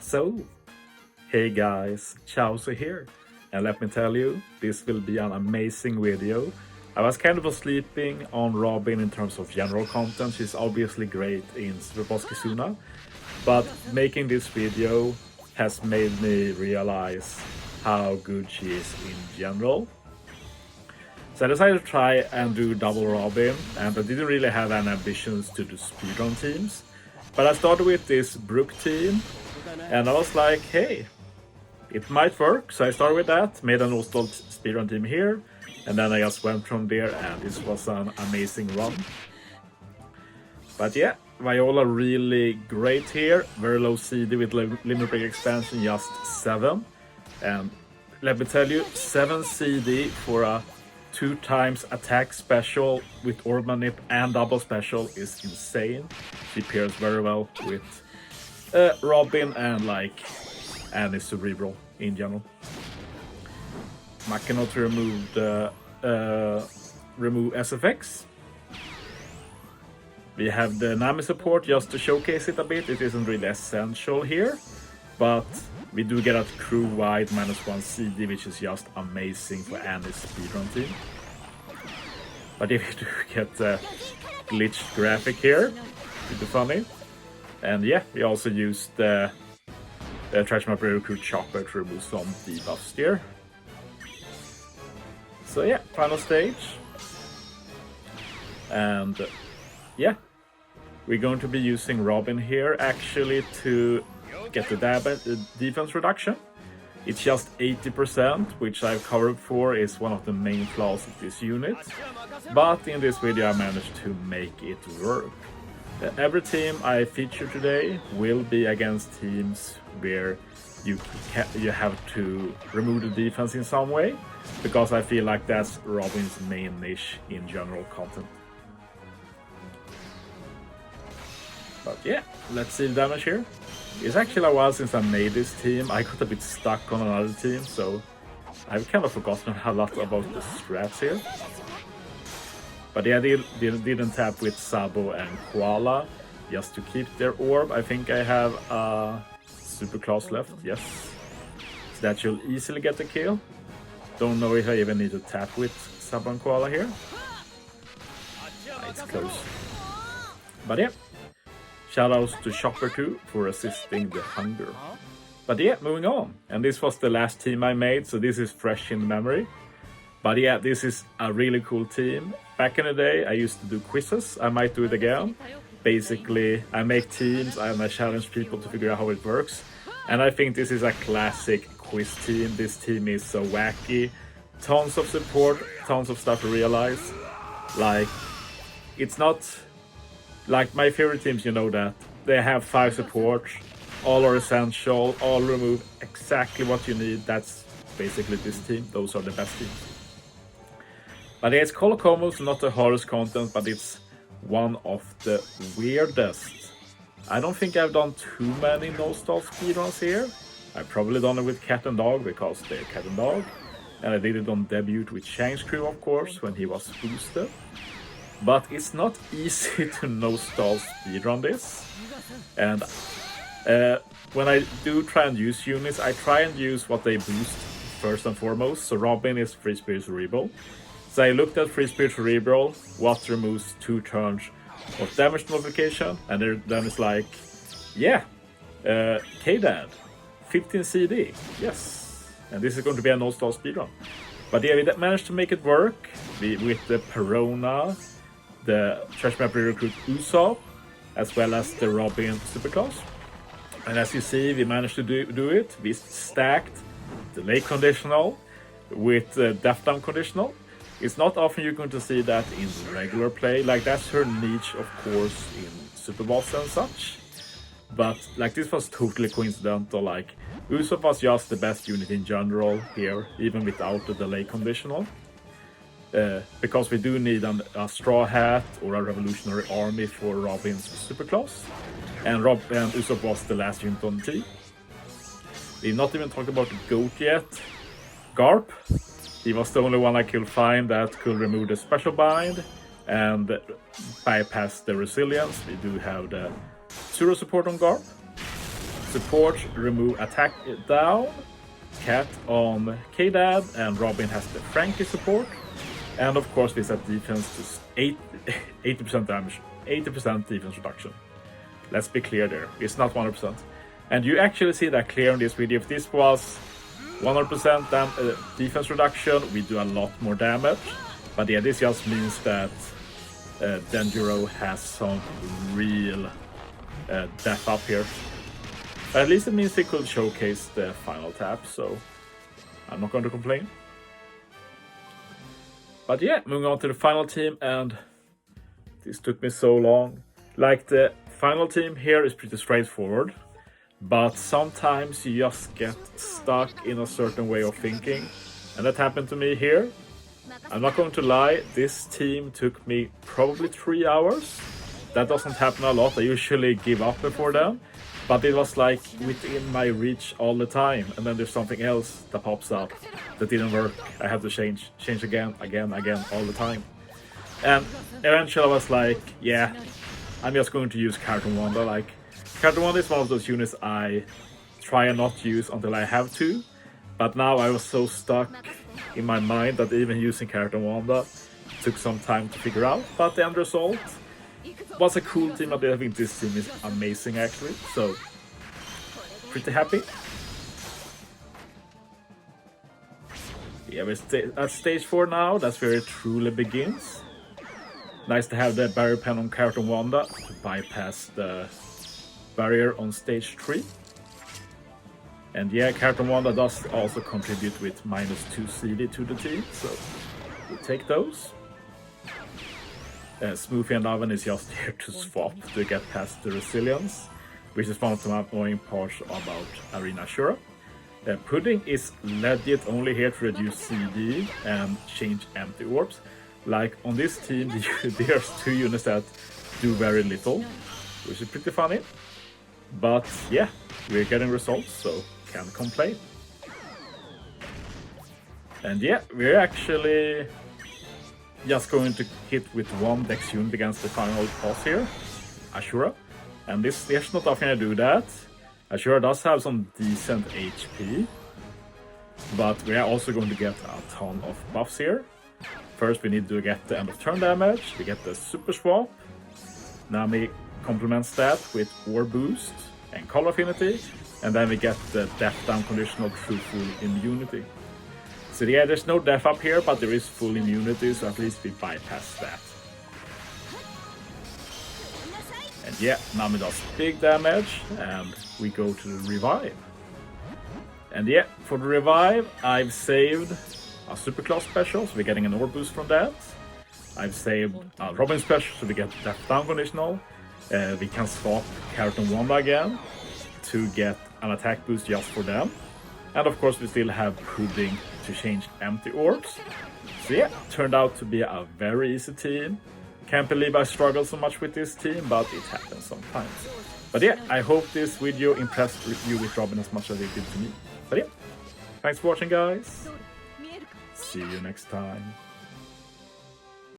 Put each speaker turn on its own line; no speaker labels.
So, hey guys, Chauzu here, and let me tell you, this will be an amazing video. I was kind of sleeping on Robin in terms of general content. She's obviously great in Super Sugo, but making this video has made me realize how good she is in general. So I decided to try and do double Robin, and I didn't really have any ambitions to do speedrun teams. But I started with this Brook team, and I was like, hey, it might work. So I started with that, made an no-stall speedrun team here, and then I just went from there, and this was an amazing run. But yeah, Viola really great here, very low CD with limit break expansion, just 7. And let me tell you, 7 CD for a 2 times attack special with orb manip and double special is insane. She pairs very well with Robin and any cerebral in general. Machina to remove SFX. We have the Nami support just to showcase it a bit. It isn't really essential here, but we do get a crew-wide -1 CD, which is just amazing for any speedrun team. But if you do get a glitched graphic here, it'd be funny. And yeah, we also used the Trash Map Recruit Chopper to remove some debuffs here. So yeah, final stage. And yeah, we're going to be using Robin here actually to get the defense reduction. It's just 80%, which I've covered for is one of the main flaws of this unit. But in this video I managed to make it work. Every team I feature today will be against teams where you have to remove the defense in some way, because I feel like that's Robin's main niche in general content. But yeah, let's see the damage here. It's actually a while since I made this team. I got a bit stuck on another team, so I've kind of forgotten a lot about the strats here. But yeah, I didn't tap with Sabo and Koala just to keep their orb. I think I have a super class left, yes. So that should easily get the kill. Don't know if I even need to tap with Sabo and Koala here. It's close. But yeah. Shoutouts to Chopper 2 for assisting the hunger. But yeah, moving on. And this was the last team I made, so this is fresh in memory. But yeah, this is a really cool team. Back in the day, I used to do quizzes. I might do it again. Basically, I make teams and I challenge people to figure out how it works. And I think this is a classic quiz team. This team is so wacky. Tons of support, tons of stuff to realize. Like, it's not... Like my favorite teams, you know that. They have 5 supports, all are essential, all remove exactly what you need. That's basically this team. Those are the best teams. But yeah, it's Colo Komurasaki, so not the hardest content, but it's one of the weirdest. I don't think I've done too many no-stall speedruns here. I've probably done it with Cat and Dog because they're Cat and Dog. And I did it on debut with Chang's crew, of course, when he was boosted. But it's not easy to no-stall speedrun this. And when I do try and use units, I try and use what they boost first and foremost. So Robin is Free Spirit Cerebral. So I looked at Free Spirit Cerebral, what removes 2 turns of damage modification, and then it's like, yeah, K-Dad, 15 CD, yes. And this is going to be a no-stall speedrun. But yeah, we managed to make it work with the Perona, the Trash Map Recruit Usopp, as well as the Robin Superclass. And as you see, we managed to do it. We stacked the late conditional with the Death Down conditional. It's not often you're going to see that in regular play. Like, that's her niche, of course, in Super Boss and such. But like, this was totally coincidental. Like, Usopp was just the best unit in general here, even without the delay conditional. Because we do need a Straw Hat or a Revolutionary Army for Robin's Superclass. And Usopp was the last unit on the team. We're not even talking about the GOAT yet. Garp. He was the only one I could find that could remove the special bind and bypass the resilience. We do have the Zero support on Garp. Support remove attack down. Cat on K-Dad, and Robin has the Frankie support. And of course we set defense to 80% damage, 80% defense reduction. Let's be clear there, it's not 100%. And you actually see that clear in this video. If this was 100% defense reduction, we do a lot more damage. But yeah, this just means that Denjiro has some real depth up here. But at least it means he could showcase the final tap, so I'm not going to complain. But yeah, moving on to the final team, and this took me so long. Like, the final team here is pretty straightforward, but sometimes you just get stuck in a certain way of thinking, and that happened to me here. I'm not going to lie, this team took me probably 3 hours. That doesn't happen a lot, I usually give up before then. But it was like within my reach all the time, and then there's something else that pops up that didn't work. I had to change again, all the time. And eventually I was like, yeah, I'm just going to use Cartoon Wanda. Like, Cartoon Wanda is one of those units I try and not use until I have to. But now I was so stuck in my mind that even using Cartoon Wanda took some time to figure out. But the end result was a cool team. I think this team is amazing actually, so pretty happy. Yeah, we're at stage 4 now, that's where it truly begins. Nice to have the barrier pen on Cartoon Wanda to bypass the barrier on stage 3. And yeah, Cartoon Wanda does also contribute with -2 CD to the team, so we take those. Smoothie and Oven is just here to swap to get past the resilience, which is one of the annoying parts about Arena Ashura. Pudding is legit only here to reduce CD and change empty orbs. Like on this team, there's 2 units that do very little, which is pretty funny. But yeah, we're getting results, so can't complain. And yeah, we're actually just going to hit with 1 dex unit against the final boss here, Ashura. And there's not often I do that. Ashura does have some decent HP, but we are also going to get a ton of buffs here. First we need to get the end of turn damage, we get the super swap. Nami complements that with War Boost and Color Affinity, and then we get the death down conditional through full immunity. So yeah, there's no death up here, but there is full immunity, so at least we bypass that. And yeah, Nami does big damage, and we go to the revive. And yeah, for the revive, I've saved a super class special, so we're getting an orb boost from that. I've saved a Robin special, so we get death down conditional. We can swap Cartoon Wanda again to get an attack boost just for them. And of course we still have Pudding to change empty orbs. So yeah, turned out to be a very easy team. Can't believe I struggled so much with this team, but it happens sometimes. But yeah, I hope this video impressed you with Robin as much as it did to me. But yeah, thanks for watching guys. See you next time.